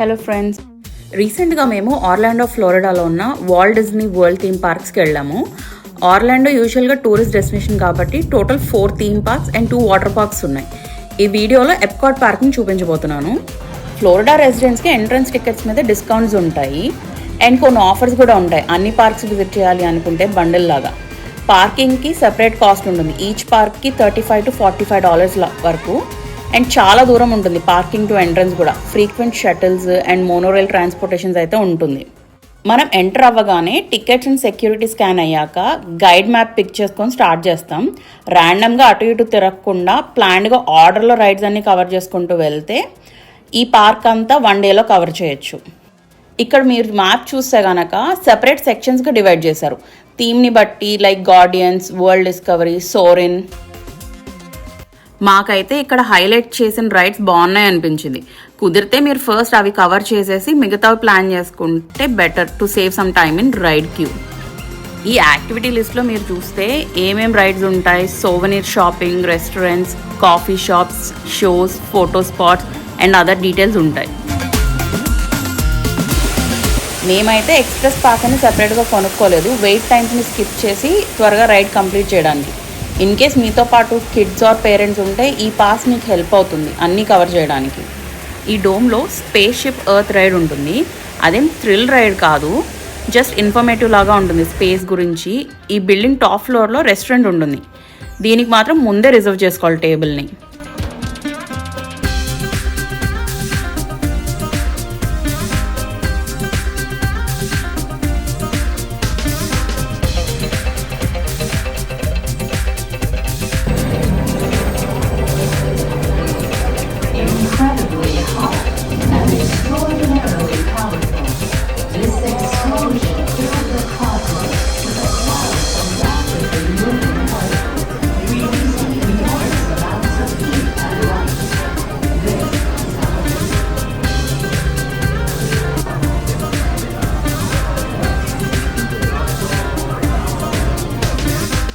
Hello friends, రీసెంట్గా మేము Orlando ఫ్లోరిడాలో ఉన్న వాల్ట్ డిజ్నీ వరల్డ్ థీమ్ పార్క్స్కి వెళ్ళాము. ఆర్లాండో యూజువల్గా టూరిస్ట్ డెస్టినేషన్ కాబట్టి total 4 theme parks and 2 water parks ఉన్నాయి. ఈ వీడియోలో ఎప్కాట్ పార్క్ని చూపించబోతున్నాను. ఫ్లోరిడా రెసిడెంట్స్కి ఎంట్రన్స్ టికెట్స్ మీద డిస్కౌంట్స్ ఉంటాయి అండ్ కొన్ని ఆఫర్స్ కూడా ఉంటాయి. అన్ని పార్క్స్ విజిట్ చేయాలి అనుకుంటే బండిల్ లాగా. పార్కింగ్కి సెపరేట్ కాస్ట్ ఉంటుంది. ఈచ్ పార్క్కి $35 to $45 వరకు. అండ్ చాలా దూరం ఉంటుంది పార్కింగ్ టు ఎంట్రన్స్ కూడా. Frequent shuttles and monorail transportations అయితే ఉంటుంది. మనం ఎంటర్ అవ్వగానే టికెట్స్ అండ్ సెక్యూరిటీ స్కాన్ అయ్యాక గైడ్ మ్యాప్ పిక్ చేసుకొని స్టార్ట్ చేస్తాం. ర్యాండమ్గా అటు ఇటు తిరగకుండా ప్లాన్డ్గా ఆర్డర్లో రైడ్స్ అన్ని కవర్ చేసుకుంటూ వెళ్తే ఈ పార్క్ అంతా 1 డేలో కవర్ చేయొచ్చు. ఇక్కడ మీరు మ్యాప్ చూస్తే కనుక సెపరేట్ సెక్షన్స్గా డివైడ్ చేశారు థీమ్ని బట్టి. Like guardians, world discovery, Soren. మాకైతే ఇక్కడ హైలైట్ చేసిన రైడ్స్ బాగున్నాయి అనిపించింది. కుదిరితే మీరు ఫస్ట్ అవి కవర్ చేసేసి మిగతావి ప్లాన్ చేసుకుంటే better to save some time in ride queue. ఈ యాక్టివిటీ లిస్ట్లో మీరు చూస్తే ఏమేం రైడ్స్ ఉంటాయి: souvenir shopping, restaurants, coffee shops, shows, photo spots and other details ఉంటాయి. మేమైతే ఎక్స్ప్రెస్ పాస్ అని సెపరేట్గా కొనుక్కోలేదు. వెయిట్ టైమ్స్ని స్కిప్ చేసి త్వరగా రైడ్ కంప్లీట్ చేయడానికి. ఇన్ కేస్ మీతో పాటు కిడ్స్ ఆర్ పేరెంట్స్ ఉంటే ఈ పాస్ మీకు హెల్ప్ అవుతుంది అన్నీ కవర్ చేయడానికి. ఈ డోమ్లో స్పేస్ షిప్ ఎర్త్ రైడ్ ఉంటుంది. అదేం థ్రిల్ రైడ్ కాదు, జస్ట్ ఇన్ఫర్మేటివ్ లాగా ఉంటుంది స్పేస్ గురించి. ఈ బిల్డింగ్ టాప్ ఫ్లోర్లో రెస్టారెంట్ ఉంటుంది. దీనికి మాత్రం ముందే రిజర్వ్ చేసుకోవాలి టేబుల్ని.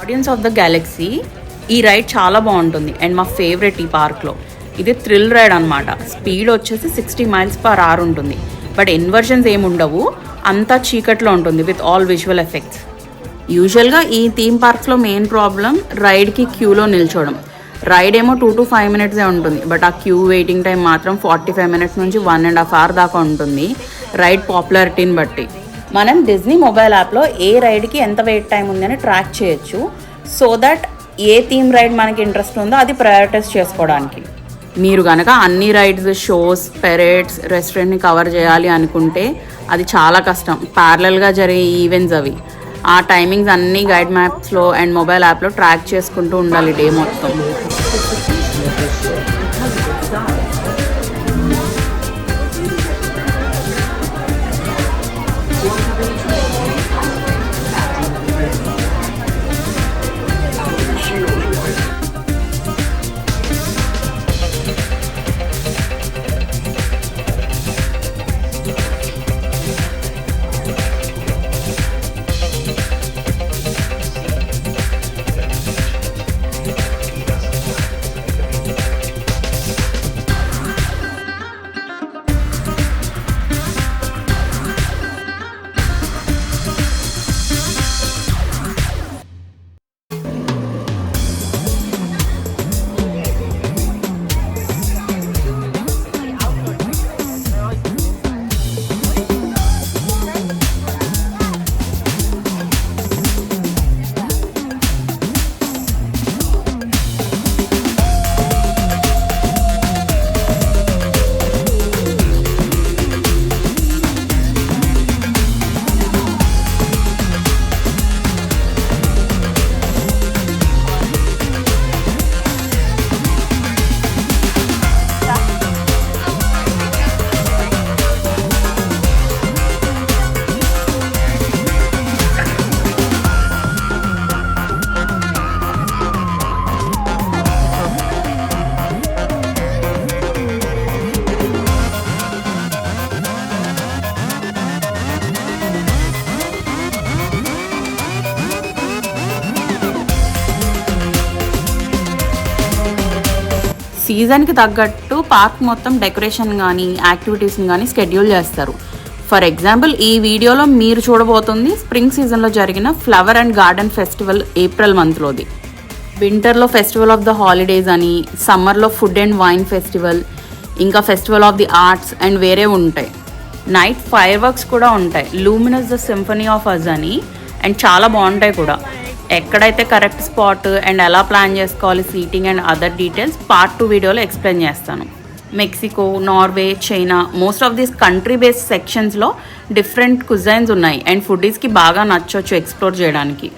గార్డియన్స్ ఆఫ్ ద గ్యాలక్సీ ఈ రైడ్ చాలా బాగుంటుంది అండ్ మా ఫేవరెట్ ఈ పార్క్లో. ఇది థ్రిల్ రైడ్ అనమాట. స్పీడ్ వచ్చేసి 60 mph ఉంటుంది. బట్ ఇన్వర్షన్స్ ఏమి ఉండవు, అంతా చీకట్లో ఉంటుంది విత్ ఆల్ విజువల్ ఎఫెక్ట్స్. యూజువల్గా ఈ థీమ్ పార్క్స్లో మెయిన్ ప్రాబ్లం రైడ్కి క్యూలో నిల్చోవడం. రైడ్ ఏమో 2 to 5 minutes ఉంటుంది, బట్ ఆ క్యూ వెయిటింగ్ టైం మాత్రం 45 minutes నుంచి 1.5 hours దాకా ఉంటుంది రైడ్ పాపులారిటీని బట్టి. మనం డిజ్నీ మొబైల్ యాప్లో ఏ రైడ్కి ఎంత వెయిట్ టైం ఉందని ట్రాక్ చేయొచ్చు, సో దట్ ఏ థీమ్ రైడ్ మనకి ఇంట్రెస్ట్ ఉందో అది ప్రయారిటైజ్ చేసుకోవడానికి. మీరు కనుక అన్ని రైడ్స్, షోస్, పెరేడ్స్, రెస్టారెంట్ని కవర్ చేయాలి అనుకుంటే అది చాలా కష్టం. ప్యారలల్గా జరిగే ఈవెంట్స్ అవి. ఆ టైమింగ్స్ అన్నీ గైడ్ మ్యాప్స్లో అండ్ మొబైల్ యాప్లో ట్రాక్ చేసుకుంటూ ఉండాలి డే మొత్తం. సీజన్కి తగ్గట్టు పార్క్ మొత్తం డెకరేషన్ కానీ యాక్టివిటీస్ని కానీ స్కెడ్యూల్ చేస్తారు. ఫర్ ఎగ్జాంపుల్ ఈ వీడియోలో మీరు చూడబోతుంది స్ప్రింగ్ సీజన్లో జరిగిన flower and garden festival April మంత్లోది. వింటర్లో ఫెస్టివల్ ఆఫ్ ద హాలిడేస్ అని, సమ్మర్లో ఫుడ్ అండ్ వైన్ ఫెస్టివల్, ఇంకా festival of the arts and వేరే ఉంటాయి. నైట్ ఫైర్ వర్క్స్ కూడా ఉంటాయి, luminous the symphony of us అని, అండ్ చాలా బాగుంటాయి కూడా. ఎక్కడైతే కరెక్ట్ స్పాట్ అండ్ ఎలా ప్లాన్ చేసుకోవాలి seating and other details part 2 వీడియోలో ఎక్స్ప్లెయిన్ చేస్తాను. Mexico, Norway, China most of these country based సెక్షన్స్లో డిఫరెంట్ కుజైన్స్ ఉన్నాయి అండ్ ఫుడీస్కి బాగా నచ్చొచ్చు ఎక్స్ప్లోర్ చేయడానికి.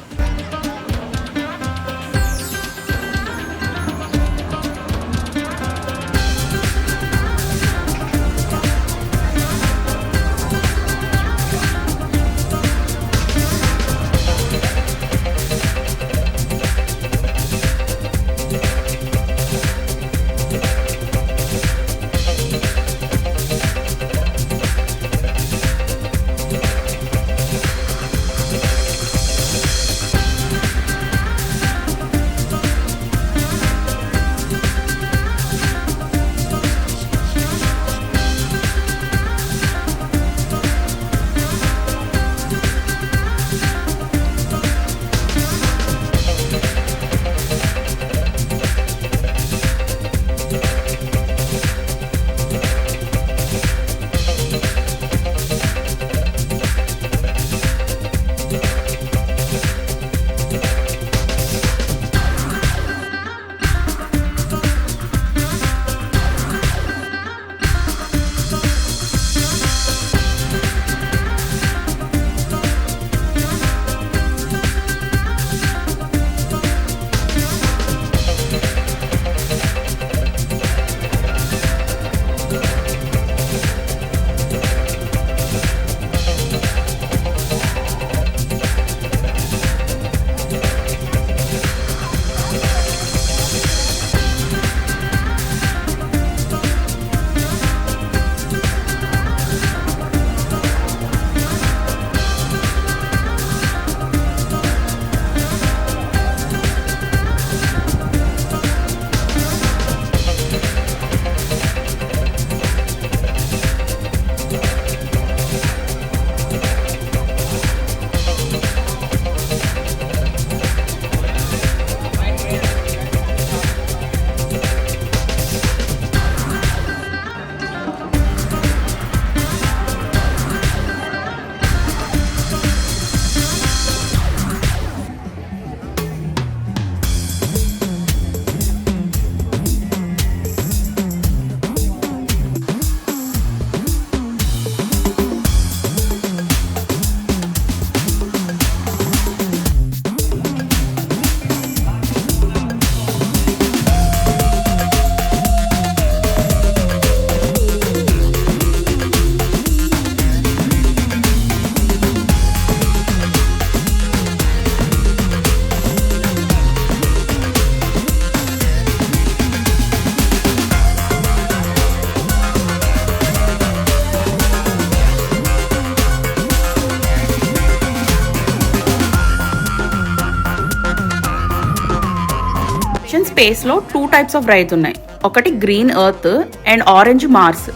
స్పేస్లో 2 టైప్స్ ఆఫ్ రైడ్స్ ఉన్నాయి. ఒకటి green Earth and orange Mars.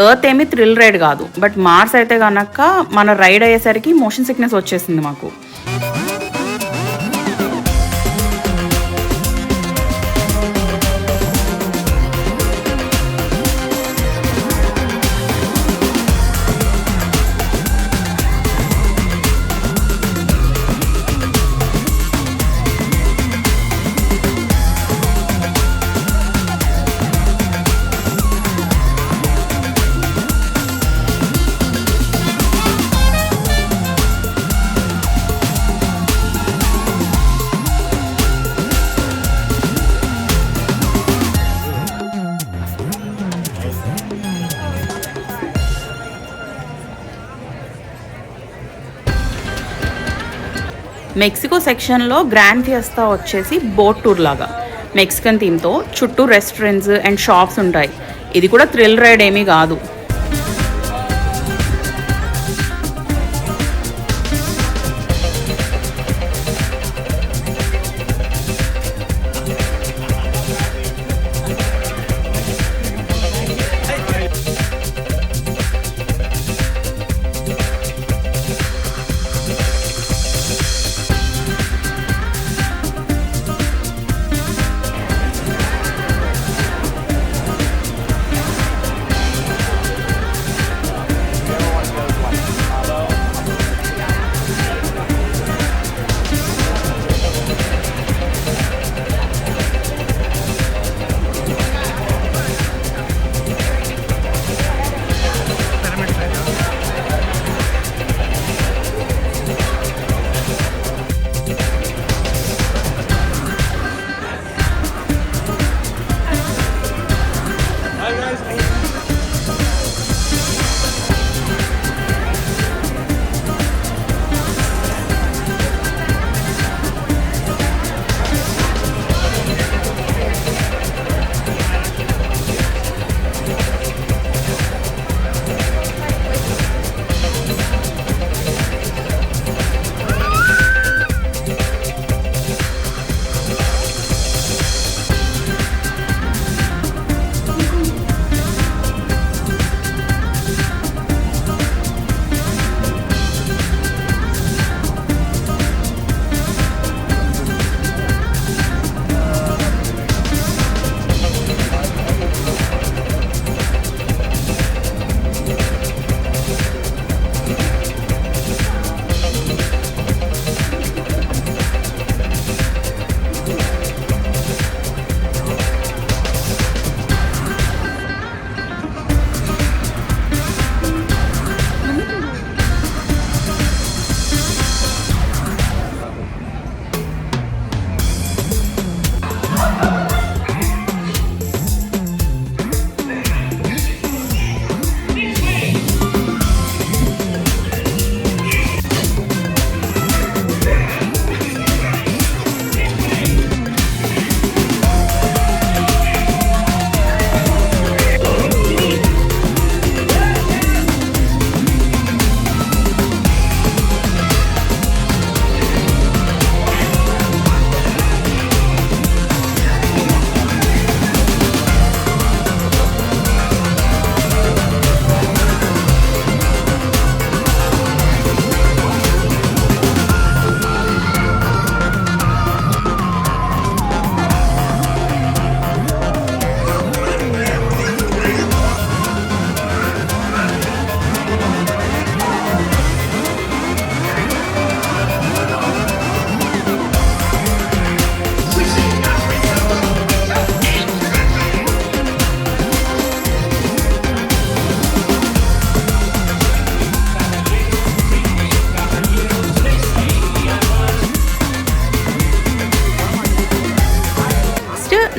Earth ఏమి థ్రిల్ రైడ్ కాదు, బట్ మార్స్ అయితే కనుక మన రైడ్ అయ్యేసరికి మోషన్ సిక్నెస్ వచ్చేసింది మాకు. మెక్సికో సెక్షన్లో గ్రాండ్ ఫియస్తా వచ్చేసి బోట్ టూర్ లాగా మెక్సికన్ థీమ్తో చుట్టూ రెస్టారెంట్స్ అండ్ షాప్స్ ఉంటాయి. ఇది కూడా థ్రిల్ రైడ్ ఏమీ కాదు.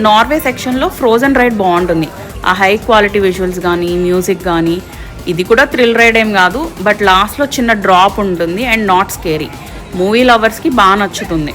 నార్వే సెక్షన్లో ఫ్రోజన్ రైడ్ బాగుంటుంది. ఆ హై క్వాలిటీ విజువల్స్ కానీ మ్యూజిక్ కానీ. ఇది కూడా థ్రిల్ రైడ్ ఏం కాదు, బట్ లాస్ట్లో చిన్న డ్రాప్ ఉంటుంది అండ్ నాట్ స్కేరీ. మూవీ లవర్స్కి బాగా నచ్చుతుంది.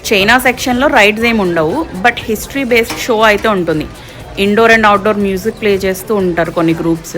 చైనా సెక్షన్లో రైడ్స్ ఏమి ఉండవు, బట్ హిస్టరీ బేస్డ్ షో అయితే ఉంటుంది. Indoor and outdoor music play చేస్తూ ఉంటారు కొన్ని గ్రూప్స్.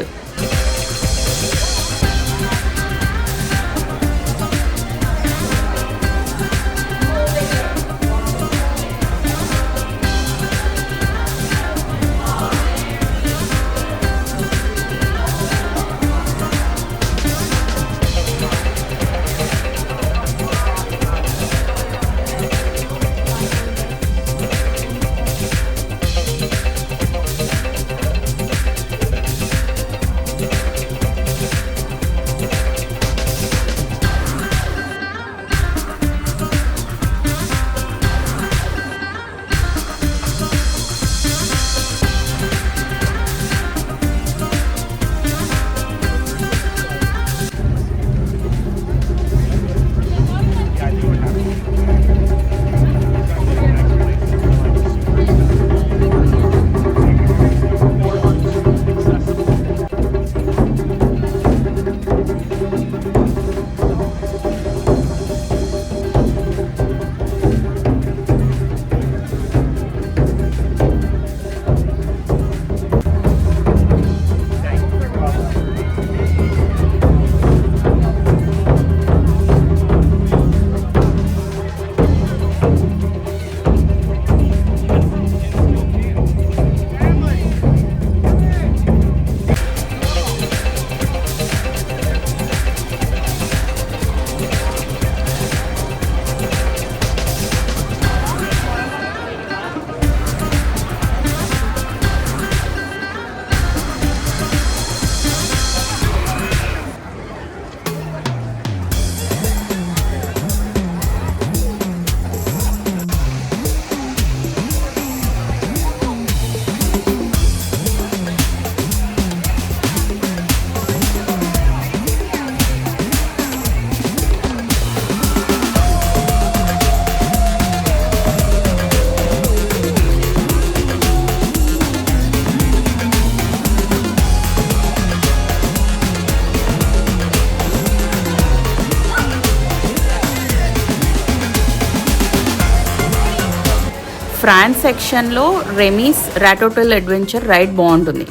ఫ్రాన్స్ సెక్షన్లో రెమీస్ రాటోటల్ అడ్వెంచర్ రైడ్ బాగుంటుంది.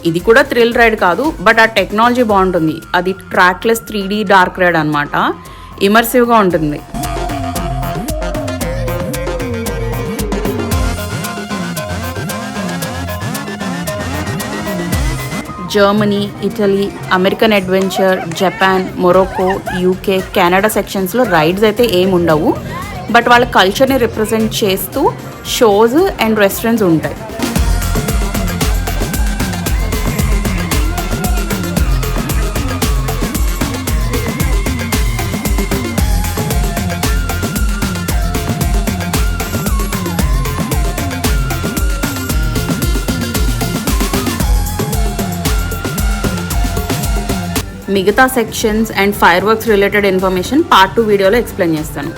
ఇది కూడా థ్రిల్ రైడ్ కాదు, బట్ ఆ టెక్నాలజీ బాగుంటుంది. అది ట్రాక్లెస్ 3D డార్క్ రైడ్ అనమాట. ఇమర్సివ్గా ఉంటుంది. Germany, Italy, American adventure, Japan, Morocco, UK, Canada సెక్షన్స్లో రైడ్స్ అయితే ఏమి ఉండవు, బట్ వాళ్ళ కల్చర్ని రిప్రజెంట్ చేస్తూ షోస్ అండ్ రెస్టారెంట్స్ ఉంటాయి. మిగతా sections and fire works related information part 2 వీడియోలో ఎక్స్ప్లెయిన్ చేస్తాను.